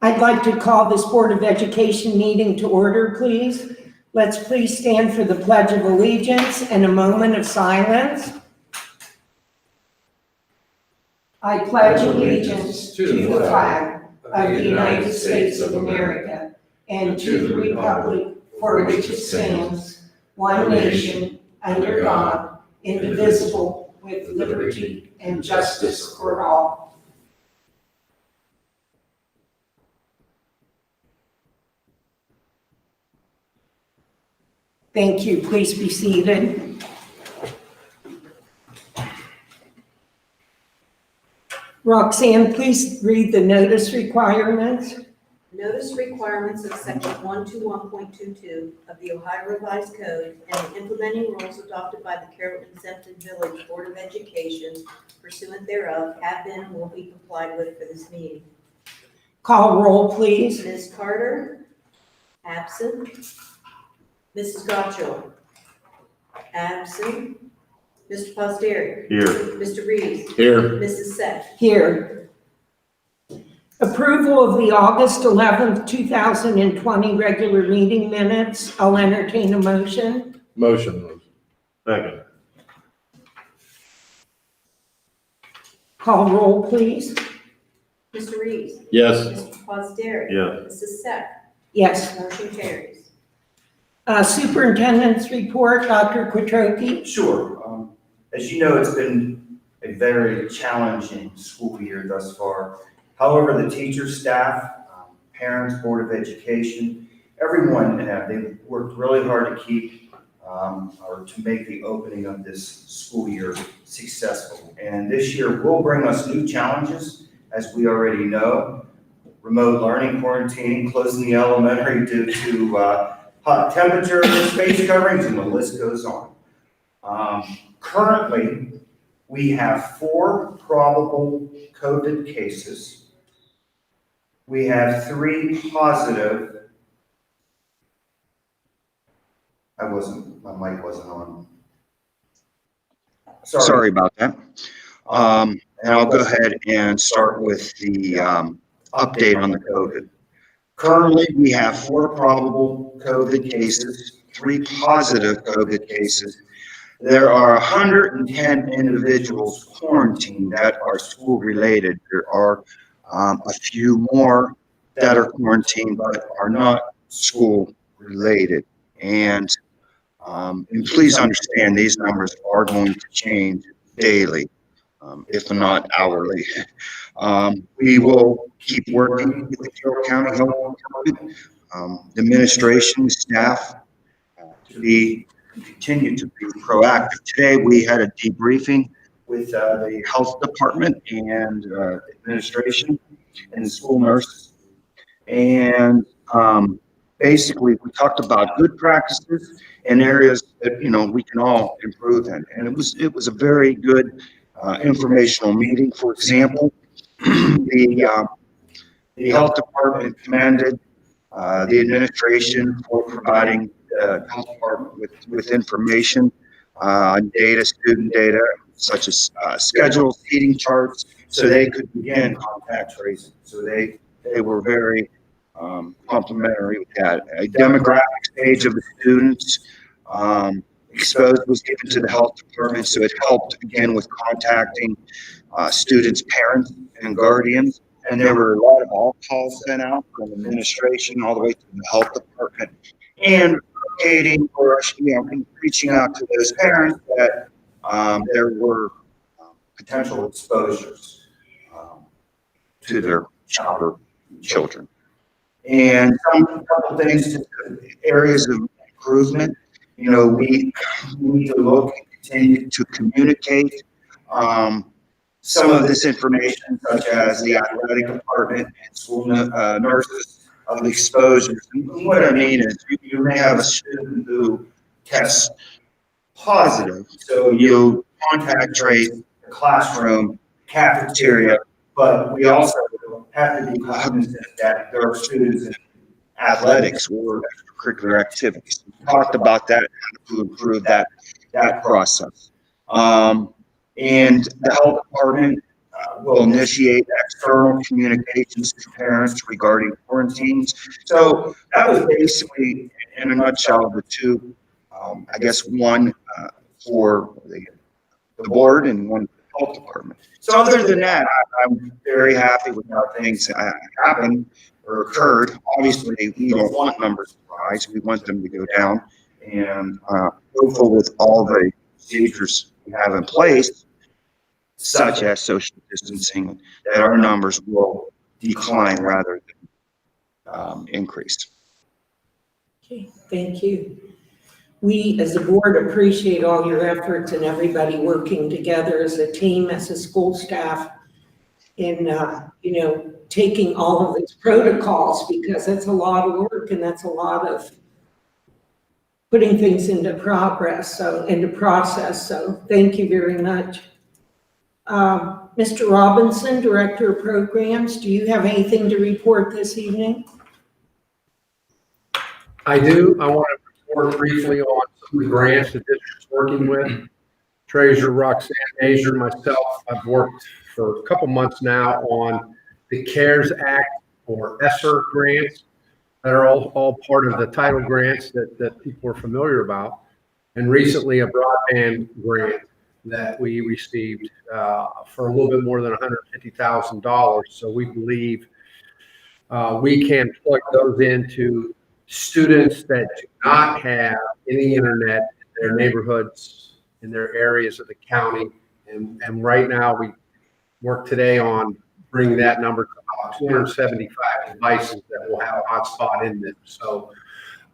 I'd like to call this Board of Education meeting to order, please. Let's please stand for the Pledge of Allegiance and a moment of silence. I pledge allegiance to the flag of the United States of America and to the republic for which it stands, one nation, under God, indivisible, with liberty and justice for all. Thank you. Please be seated. Roxanne, please read the notice requirements. Notice requirements of section 121.22 of the Ohio Revised Code and the implementing rules adopted by the Carrollton Exempted Village Board of Education pursuant thereof have been and will be complied with for this meeting. Call roll, please. Ms. Carter, absent. Mrs. Gottschall, absent. Mr. Fosteri. Here. Mr. Reeves. Here. Mrs. Seth. Here. Approval of the August 11th, 2020 regular meeting minutes. I'll entertain a motion. Motion. Second. Call roll, please. Mr. Reeves. Yes. Mr. Fosteri. Yes. Mrs. Seth. Yes. Motion carries. Superintendent's report, Dr. Quattrochi. Sure. As you know, it's been a very challenging school year thus far. However, the teachers, staff, parents, Board of Education, everyone, they've worked really hard to keep or to make the opening of this school year successful. And this year will bring us new challenges, as we already know. Remote learning, quarantining, closing the elementary due to hot temperature, space coverings, and the list goes on. Currently, we have 4 probable COVID cases. We have 3 positive. My mic wasn't on. Sorry about that. And I'll go ahead and start with the update on the COVID. Currently, we have 4 probable COVID cases, 3 positive COVID cases. There are 110 individuals quarantined that are school-related. There are a few more that are quarantined but are not school-related. And please understand, these numbers are going to change daily, if not hourly. We will keep working with the Carroll County Health Department, the administration, staff, to continue to be proactive. Today, we had a debriefing with the health department and administration and the school nurses. And basically, we talked about good practices and areas that, we can all improve in. And it was a very good informational meeting. For example, the health department commended the administration for providing the health department with information on student data, such as schedules, seating charts, so they could begin contact tracing. So they were very complimentary with that. A demographic stage of the students exposed was given to the health department, so it helped again with contacting students' parents and guardians. And there were a lot of calls sent out from administration all the way to the health department, and advocating for reaching out to those parents that there were potential exposures to their children. And a couple things, Areas of improvement. We need to look and continue to communicate some of this information, such as the athletic department and school nurses of exposures. And what I mean is you may have a student who tests positive, so you contact trace the classroom, cafeteria, but we also have to be cognizant that there are students in athletics or extracurricular activities. We talked about that, how to improve that process. And the health department will initiate external communications to parents regarding quarantines. So that was basically, in a nutshell, the two, I guess, one for the board and one for the health department. So other than that, I'm very happy with how things happened or occurred. Obviously, we don't want numbers to rise. We want them to go down. And hopeful with all the procedures we have in place, such as social distancing, that our numbers will decline rather than increase. Okay, thank you. We, as a board, appreciate all your efforts and everybody working together as a team, as a school staff, in, taking all of these protocols, because that's a lot of work and that's a lot of putting things into process. So thank you very much. Mr. Robinson, Director of Programs, do you have anything to report this evening? I do. I want to report briefly on some of the grants the district's working with. Treasurer Roxanne Major and myself, I've worked for a couple months now on the CARES Act or ESSER grants that are all part of the title grants that people are familiar about. And recently a broadband grant that we received for a little bit more than $150,000. So we believe we can plug those into students that do not have any internet in their neighborhoods, in their areas of the county. And right now we work today on bringing that number to about 275 devices that will have a hotspot in them. So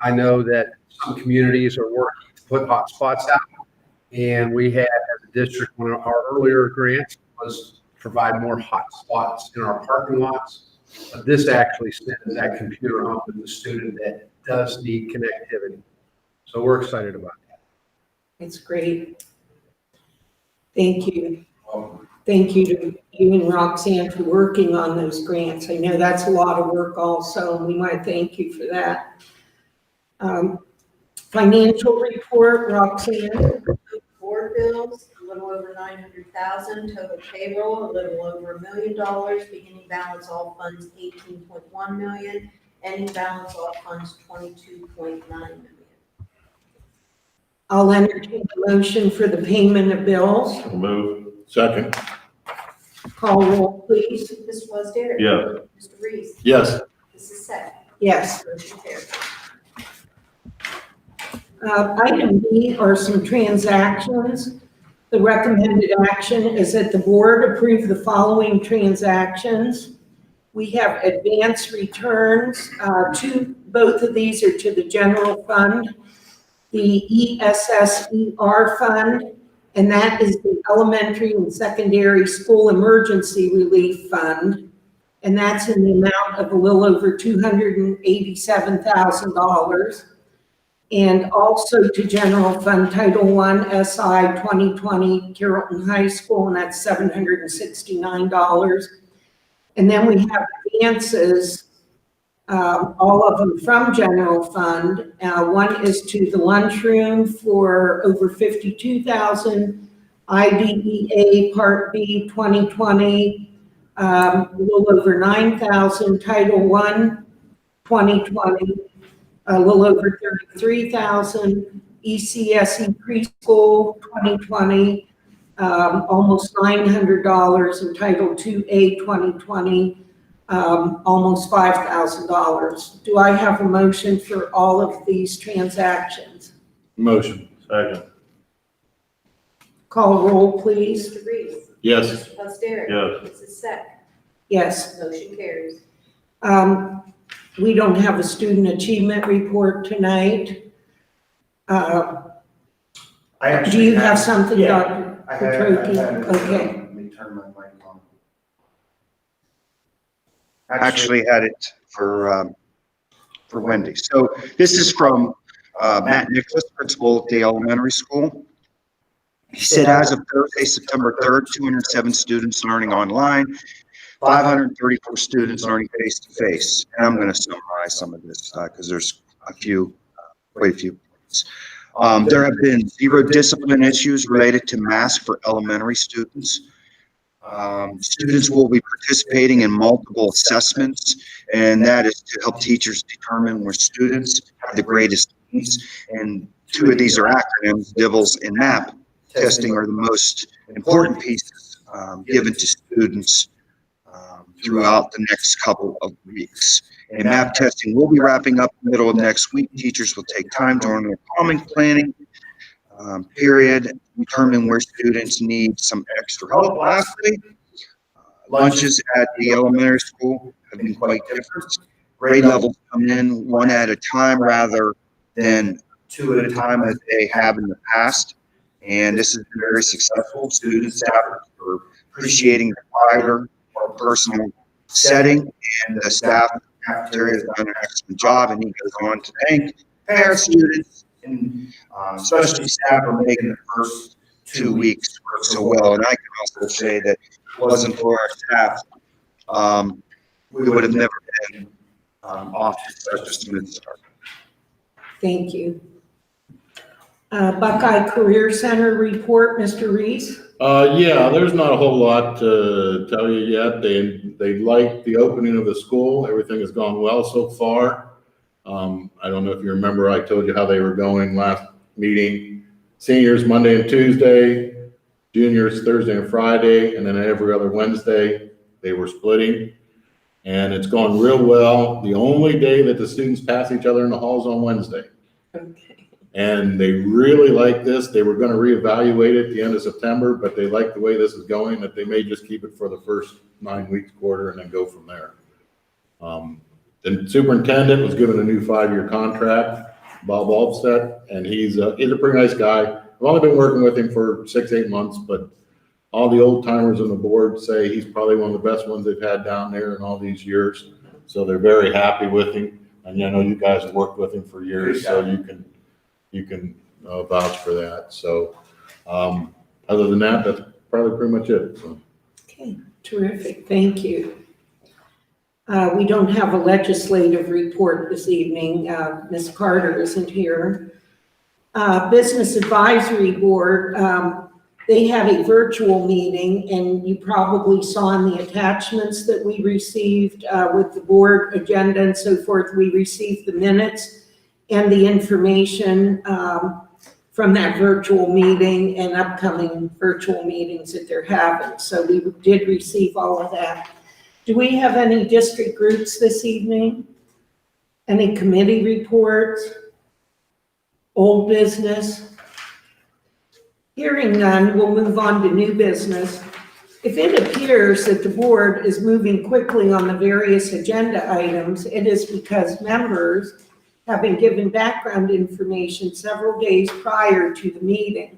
I know that some communities are working to put hotspots out. And we had, as a district, one of our earlier grants was provide more hotspots in our parking lots. But this actually sends that computer home to the student that does need connectivity. So we're excited about that. It's great. Thank you. Thank you to you and Roxanne for working on those grants. I know that's a lot of work also, and we want to thank you for that. Financial report, Roxanne. Board bills, a little over $900,000, total payroll, a little over $1 million, beginning balance all funds $18.1 million, ending balance all funds $22.9 million. I'll entertain a motion for the payment of bills. So move. Second. Call roll, please. Mr. Western? Yes. Mr. Reese? Yes. Mrs. Sack? Yes. Motion carries. Item B are some transactions. The recommended action is that the board approve the following transactions. We have advance returns. Both of these are to the general fund, the ESSER fund, and that is the Elementary and Secondary School Emergency Relief Fund. And that's in the amount of a little over $287,000. And also to General Fund Title I SI 2020 Carrollton High School, and that's $769. And then we have advances, all of them from General Fund. One is to the lunchroom for over $52,000, IDEA Part B 2020, a little over $9,000, Title I 2020. A little over $33,000, ECSE preschool 2020, almost $900, and Title IIA 2020, almost $5,000. Do I have a motion for all of these transactions? Motion. Second. Call roll, please. Mr. Reese? Yes. Mr. Western? Yes. Mrs. Sack? Yes. Motion carries. We don't have a student achievement report tonight. I Do actually you have something, yeah, Dr. I Petrocchi? had it. Okay. Let me turn my mic on. Actually had it for Wendy. So this is from Matt Nicholas, principal at the elementary school. He said as of Thursday, September 3rd, 207 students learning online, 534 students learning face-to-face. And I'm going to summarize some of this because there's quite a few points. There have been 0 discipline issues related to masks for elementary students. Students will be participating in multiple assessments, and that is to help teachers determine where students have the greatest needs. And two of these are acronyms, DIVLS and MAP. Testing are the most important pieces given to students throughout the next couple of weeks. And MAP testing will be wrapping up in the middle of next week. Teachers will take time during their common planning period, determine where students need some extra help. Lastly, lunches at the elementary school have been quite different. Grade levels come in one at a time rather than two at a time as they have in the past. And this has been very successful. Students, staff are appreciating the quieter, more personal setting, and the staff at the cafeteria has done an excellent job. And he goes on to thank parents, students, and especially staff for making the first 2 weeks work so well. And I can also say that if it wasn't for our staff, we would have never been off to such a smooth start. Thank you. Buckeye Career Center report, Mr. Reese. Yeah, there's not a whole lot to tell you yet. They like the opening of the school. Everything has gone well so far. I don't know if you remember, I told you how they were going last meeting. Seniors Monday and Tuesday, juniors Thursday and Friday, and then every other Wednesday they were splitting. And it's gone real well. The only day that the students pass each other in the halls on Wednesday. Okay. And they really like this. They were going to reevaluate it at the end of September, but they like the way this is going, that they may just keep it for the first 9 weeks, quarter, and then go from there. The superintendent was given a new 5-year contract, Bob Alstead, and he's a pretty nice guy. I've only been working with him for 6-8 months, but all the old timers on the board say he's probably one of the best ones they've had down there in all these years. So they're very happy with him. And I know you guys have worked with him for years, so you can vouch for that. So other than that, that's probably pretty much it. So. Okay, terrific. Thank you. We don't have a legislative report this evening. Ms. Carter isn't here. Business Advisory Board, they had a virtual meeting, and you probably saw in the attachments that we received with the board agenda and so forth, we received the minutes and the information from that virtual meeting and upcoming virtual meetings that they're having. So we did receive all of that. Do we have any district groups this evening? Any committee reports? Old business? Hearing none, we'll move on to new business. If it appears that the board is moving quickly on the various agenda items, it is because members have been given background information several days prior to the meeting.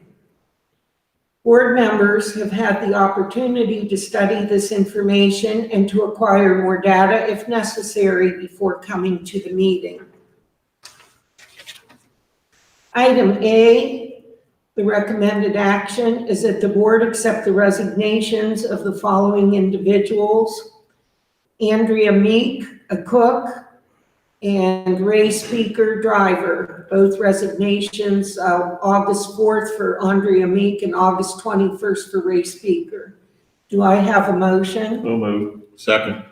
Board members have had the opportunity to study this information and to acquire more data if necessary before coming to the meeting. Item A, the recommended action is that the board accept the resignations of the following individuals: Andrea Meek, a cook, and Ray Speaker, driver. Both resignations, August 4th for Andrea Meek and August 21st for Ray Speaker. Do I have a motion? So moved. Second.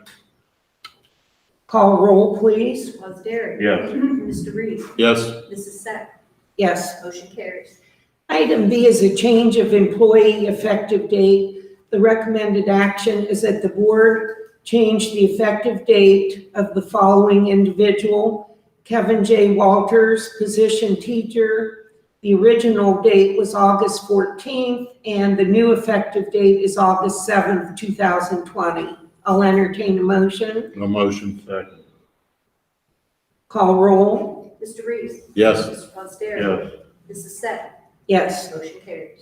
Call roll, please. Mr. Derek. Yes. Mr. Reese. Yes. Mrs. Sack. Yes. Motion carries. Item B is a change of employee effective date. The recommended action is that the board change the effective date of the following individual: Kevin J. Walters, position teacher. The original date was August 14th, and the new effective date is August 7th, 2020. I'll entertain a motion. No motion. Second. Call roll. Mr. Reese. Yes. Mr. Foster. Yes. Mrs. Sack. Yes. Motion carries.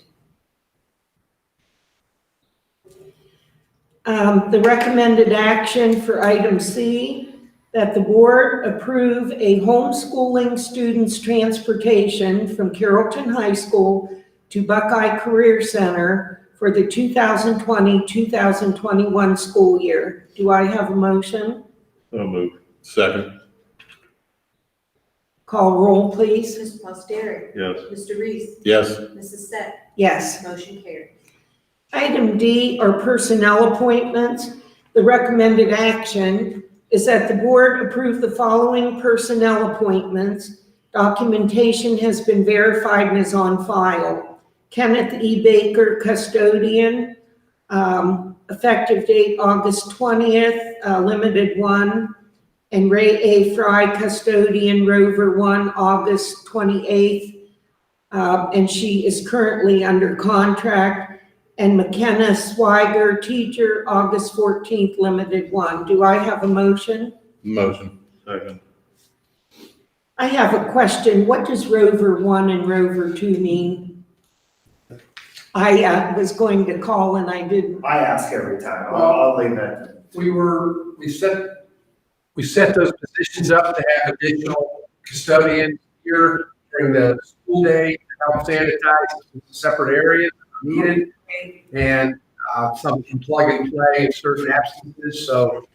The recommended action for item C, that the board approve a homeschooling student's transportation from Carrollton High School to Buckeye Career Center for the 2020-2021 school year. Do I have a motion? So moved. Second. Call roll, please. Mr. Foster. Yes. Mr. Reese. Yes. Mrs. Sack. Yes. Motion carries. Item D are personnel appointments. The recommended action is that the board approve the following personnel appointments. Documentation has been verified and is on file. Kenneth E. Baker, custodian, effective date August 20th, limited 1. And Ray A. Fry, custodian, Rover 1, August 28th. And she is currently under contract. And McKenna Swiger, teacher, August 14th, limited 1. Do I have a motion? Motion. Second. I have a question. What does Rover 1 and Rover 2 mean? I was going to call and I didn't. I ask every time. I'll leave that. We set those positions up to have additional custodians here during the school day to help sanitize separate areas if needed. And some can plug and play in certain absences. So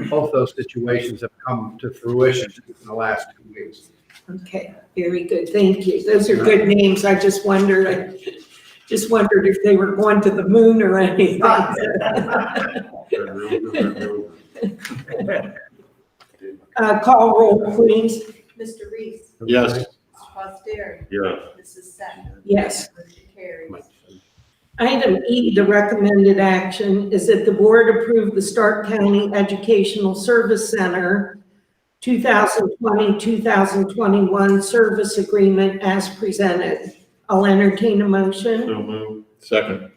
both those situations have come to fruition in the last 2 weeks. Okay, very good. Thank you. Those are good names. I just wondered if they were going to the moon or anything. Call roll, please. Mr. Reese. Yes. Mr. Foster. Yes. Mrs. Sack. Yes. Motion carries. Item E, the recommended action is that the board approve the Stark County Educational Service Center 2020-2021 service agreement as presented. I'll entertain a motion. So moved. Second.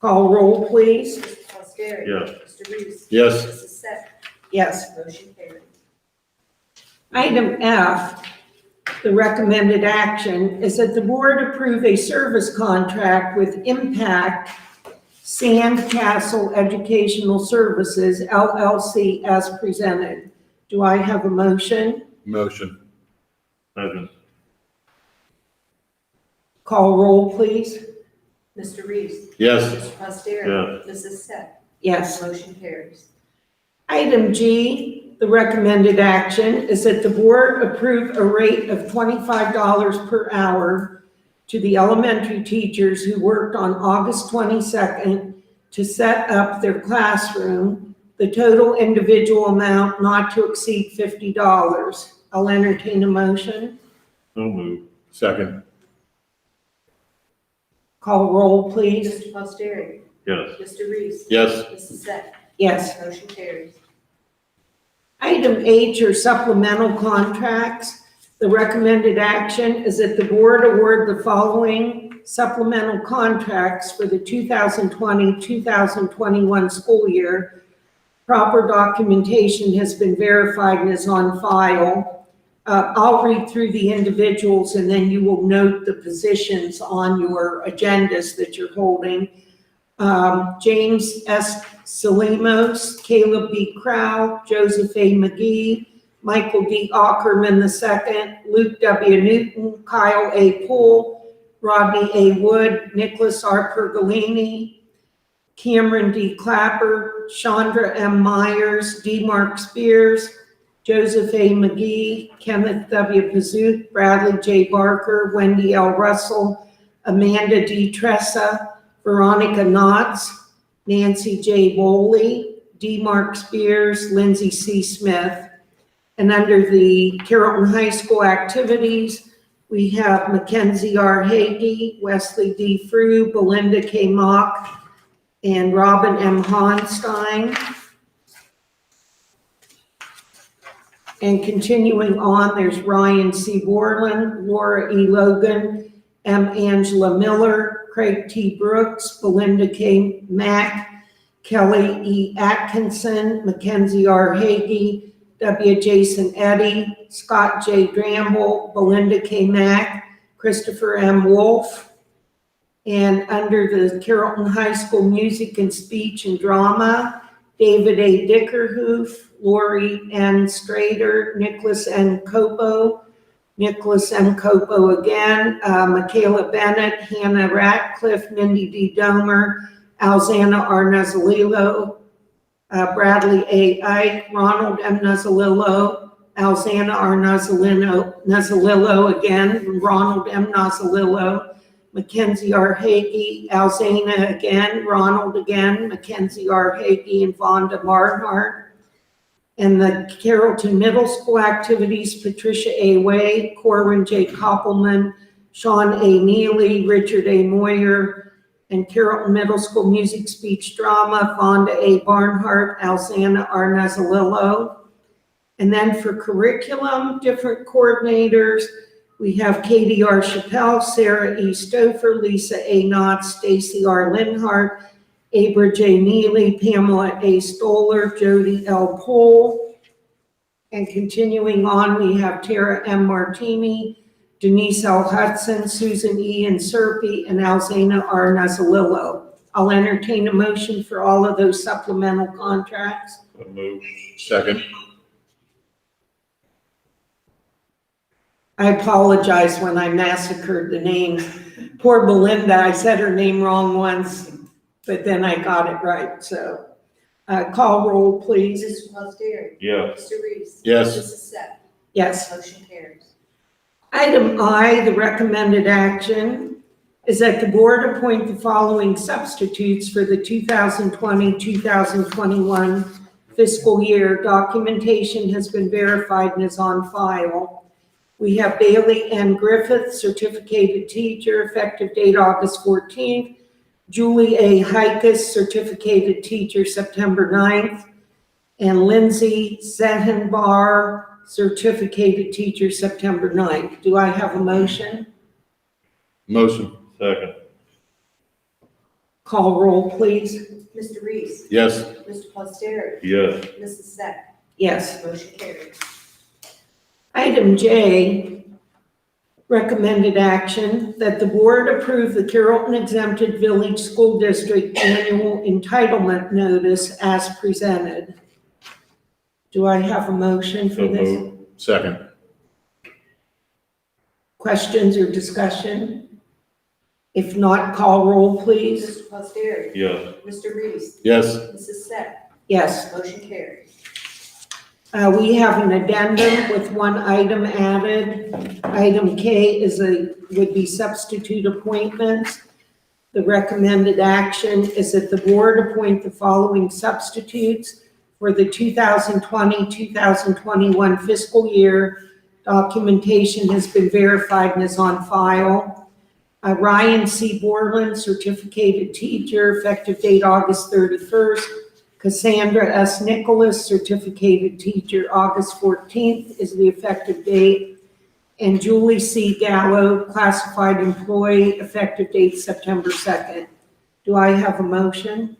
Call roll, please. Mr. Foster. Yes. Mr. Reese. Yes. Mrs. Sack. Yes. Motion carries. Item F, the recommended action is that the board approve a service contract with Impact Sandcastle Educational Services, LLC, as presented. Do I have a motion? Motion. Second. Call roll, please. Mr. Reese. Yes. Mr. Foster. Yes. Mrs. Sack. Yes. Motion carries. Item G, the recommended action is that the board approve a rate of $25 per hour to the elementary teachers who worked on August 22nd to set up their classroom, the total individual amount not to exceed $50. I'll entertain a motion. So moved. Second. Call roll, please. Mr. Foster. Yes. Mr. Reese. Yes. Mrs. Sack. Yes. Motion carries. Item H are supplemental contracts. The recommended action is that the board award the following supplemental contracts for the 2020-2021 school year. Proper documentation has been verified and is on file. I'll read through the individuals and then you will note the positions on your agendas that you're holding. James S. Salimos, Caleb B. Crow, Joseph A. McGee, Michael D. Ackerman II, Luke W. Newton, Kyle A. Poole, Rodney A. Wood, Nicholas R. Pergolini, Cameron D. Clapper, Chandra M. Myers, D. Mark Spears, Joseph A. McGee, Kenneth W. Pazook, Bradley J. Barker, Wendy L. Russell, Amanda D. Tressa, Veronica Knotts, Nancy J. Bowley, D. Mark Spears, Lindsay C. Smith. And under the Carrollton High School activities, we have Mackenzie R. Hagee, Wesley D. Frew, Belinda K. Mock, and Robin M. Honstein. And continuing on, there's Ryan C. Borland, Laura E. Logan, M. Angela Miller, Craig T. Brooks, Belinda K. Mack, Kelly E. Atkinson, Mackenzie R. Hagee, W. Jason Eddy, Scott J. Dramble, Belinda K. Mack, Christopher M. Wolf. And under the Carrollton High School Music and Speech and Drama, David A. Dickerhoof, Lori N. Strader, Nicholas N. Copo, Nicholas M. Copo again, Michaela Bennett, Hannah Ratcliffe, Mindy D. Domer, Alzana R. Nuzzolillo, Bradley A. Ike, Ronald M. Nuzzolillo, Alzana R. Nuzzolillo again, Ronald M. Nuzzolillo, Mackenzie R. Hagee, Alzana again, Ronald again, Mackenzie R. Hagee, and Vonda Barnhart. And the Carrollton Middle School activities, Patricia A. Way, Corwin J. Koppelman, Sean A. Neely, Richard A. Moyer, and Carrollton Middle School music, speech, drama, Vonda A. Barnhart, Alzana R. Nazzalillo. And then for curriculum, different coordinators, we have Katie R. Chappelle, Sarah E. Stouffer, Lisa A. Knott, Stacy R. Linhart, Abra J. Neely, Pamela A. Stoller, Jody L. Pohl. And continuing on, we have Tara M. Martini, Denise L. Hudson, Susan E. Serpi, and Alzana R. Nazzalillo. I'll entertain a motion for all of those supplemental contracts. So moved. Second. I apologize when I massacred the names. Poor Belinda, I said her name wrong once, but then I got it right, so. Call roll, please. Mr. Paul. Yes. Mr. Reese. Yes. Mrs. Sack. Yes. Motion carries. Item I, the recommended action, is that the board appoint the following substitutes for the 2020-2021 fiscal year. Documentation has been verified and is on file. We have Bailey N. Griffith, certificated teacher, effective date August 14th. Julie A. Hikas, certificated teacher, September 9th. And Lindsay Zehenbar, certificated teacher, September 9th. Do I have a motion? Motion. Second. Call roll, please. Mr. Reese. Yes. Mr. Paul. Yes. Mrs. Sack. Yes. Motion carries. Item J, recommended action, that the board approve the Carrollton Exempted Village School District Annual Entitlement Notice as presented. Do I have a motion for So this? moved. Second. Questions or discussion? If not, call roll, please. Mr. Paul. Yes. Mr. Reese. Yes. Mrs. Sack. Yes. Motion carries. We have an addendum with one item added. Item K would be substitute appointments. The recommended action is that the board appoint the following substitutes for the 2020-2021 fiscal year. Documentation has been verified and is on file. Ryan C. Borland, certificated teacher, effective date August 31st. Cassandra S. Nicholas, certificated teacher, August 14th is the effective date. And Julie C. Gallo, classified employee, effective date September 2nd. Do I have a motion?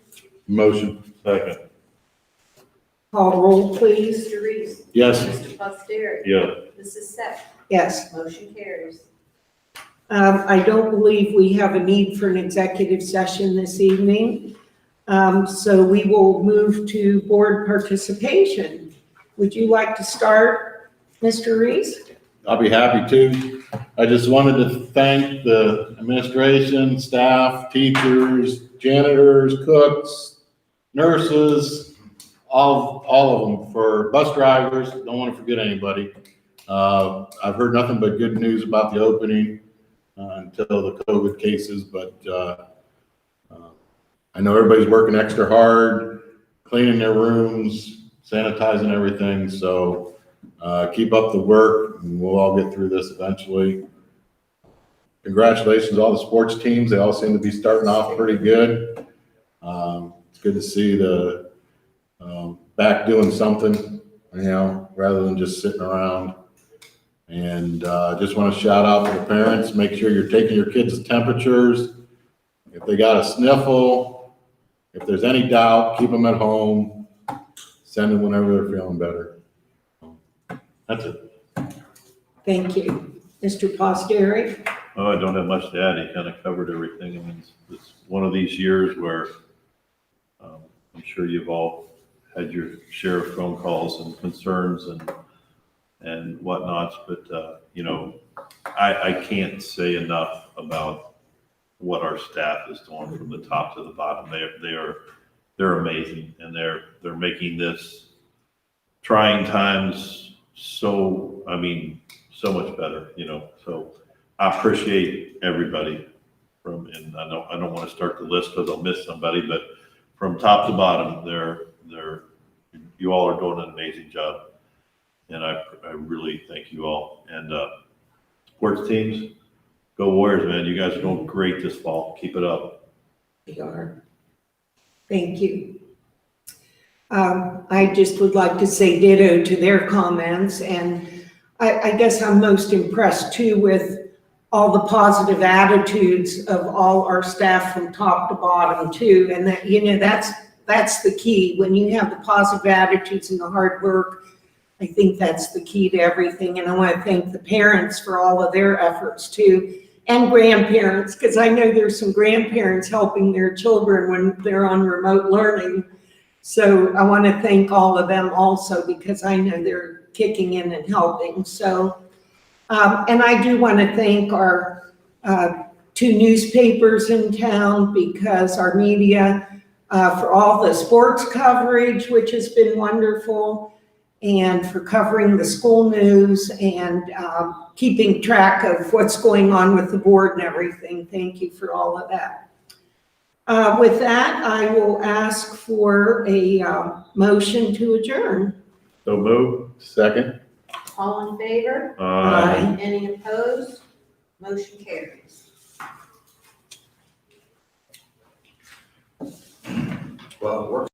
Motion. Second. Call roll, please. Mr. Reese. Yes. Mr. Paul. Yes. Mrs. Sack. Yes. Motion carries. I don't believe we have a need for an executive session this evening. So we will move to board participation. Would you like to start, Mr. Reese? I'll be happy to. I just wanted to thank the administration, staff, teachers, janitors, cooks, nurses, all of them, for bus drivers. Don't want to forget anybody. I've heard nothing but good news about the opening until the COVID cases, but I know everybody's working extra hard, cleaning their rooms, sanitizing everything. So keep up the work and we'll all get through this eventually. Congratulations to all the sports teams. They all seem to be starting off pretty good. It's good to see the back doing something, rather than just sitting around. And just want to shout out to the parents. Make sure you're taking your kids' temperatures. If they got a sniffle, if there's any doubt, keep them at home. Send them whenever they're feeling better. That's it. Thank you. Mr. Posteri? Oh, I don't have much to add. He kind of covered everything. I mean, it's one of these years where I'm sure you've all had your share of phone calls and concerns and whatnots, but I can't say enough about what our staff is doing from the top to the bottom. They're amazing, and they're making this trying times so much better, so I appreciate everybody and I don't want to start the list because I'll miss somebody, but from top to bottom, you all are doing an amazing job. And I really thank you all. And sports teams, go Warriors, man. You guys are doing great this fall. Keep it up. We are. Thank you. I just would like to say ditto to their comments, and I guess I'm most impressed too with all the positive attitudes of all our staff from top to bottom too, and that, you know, that's the key. When you have the positive attitudes and the hard work, I think that's the key to everything. And I want to thank the parents for all of their efforts too, and grandparents, because I know there's some grandparents helping their children when they're on remote learning. So I want to thank all of them also, because I know they're kicking in and helping. So, and I do want to thank our 2 newspapers in town, because our media, for all the sports coverage, which has been wonderful, and for covering the school news and keeping track of what's going on with the board and everything. Thank you for all of that. With that, I will ask for a motion to adjourn. So move. Second? All in favor? Aye. Any opposed? Motion carries. Well, it works.